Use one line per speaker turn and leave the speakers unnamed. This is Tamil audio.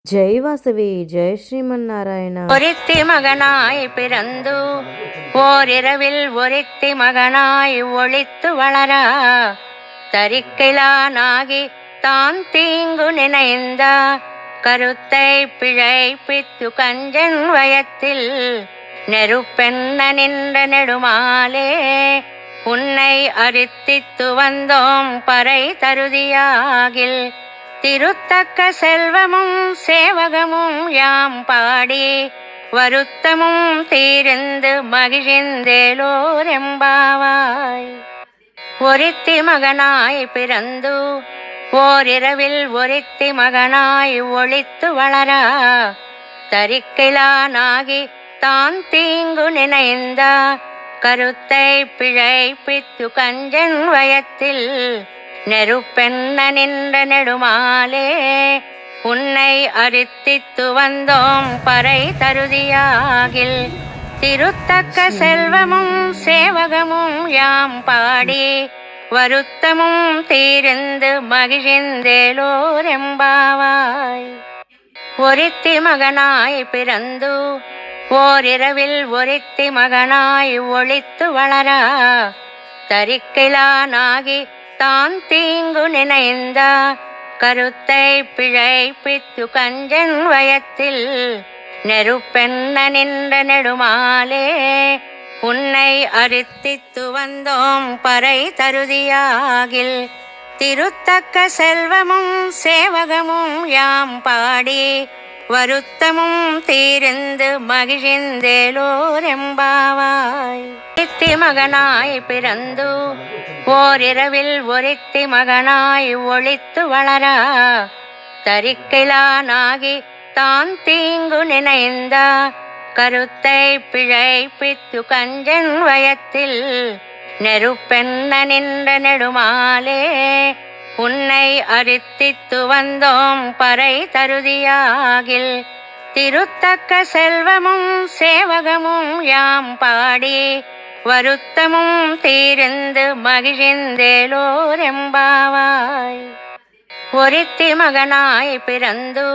ஜெய் வாசவி ஜெய் ஸ்ரீமன்னாராயணா.
ஒருத்தி மகனாய் பிறந்து ஓரிரவில் ஒருத்தி மகனாய் ஒளித்து வளரா தரிக்கிலானாகி தான் தீங்கு நினைந்த கருத்தை பிழைப்பித்து கஞ்சன் வயத்தில் நெருப்பென்ன நின்ற நெடுமாலே உன்னை அரித்தித்து வந்தோம் பறை தருதியாகில் திருத்தக்க செல்வமும் சேவகமும் யாம் பாடி வருத்தமும் தீர்ந்து மகிழ்ந்தேலோரெம்பாவாய். ஒருத்தி மகனாய் பிறந்து ஓரிரவில் ஒருத்தி மகனாய் ஒளித்து வளரா தரிக்கிலானாகி தான் தீங்கு நினைந்த கருத்தை பிழைப்பித்து கஞ்சன் வயத்தில் நெருப்பென்ன நின்ற நெடுமாலே உன்னை அரித்தித்து வந்தோம் பறை தருதியாகில் திருத்தக்க செல்வமும் சேவகமும் யாம் பாடி வருத்தமும் தீர்ந்து மகிழ்ந்தேலோரெம்பாவாய். ஒருத்தி மகனாய் பிறந்து ஓரிரவில் ஒருத்தி மகனாய் ஒளித்து வளரா தரிக்கிலானாகி தான் தீங்கு நினைந்த கருத்தை பிழைப்பித்து கஞ்சன் வயத்தில் நெருப்பென்ன நின்ற நெடுமாலே உன்னை அரித்தித்து வந்தோம் பறை தருதியாகில் திருத்தக்க செல்வமும் சேவகமும் யாம் பாடி வருத்தமும் தீர்ந்து மகிழ்ந்தேலோரெம்பாவாய். ஒருத்தி மகனாய் பிறந்து ஓரிரவில் ஒருத்தி மகனாய் ஒளித்து வளரா தரிக்கிலானாகி தான் தீங்கு நினைந்த கருத்தை பிழைப்பித்து கஞ்சன் வயத்தில் நெருப்பென்ன நின்ற நெடுமாலே உன்னை அரித்தித்து வந்தோம் பறை தருதியாகில் திருத்தக்க செல்வமும் சேவகமும் யாம் பாடி வருத்தமும் தீர்ந்து மகிழ்ந்தேலோரெம்பாவாய். ஒருத்தி மகனாய் பிறந்து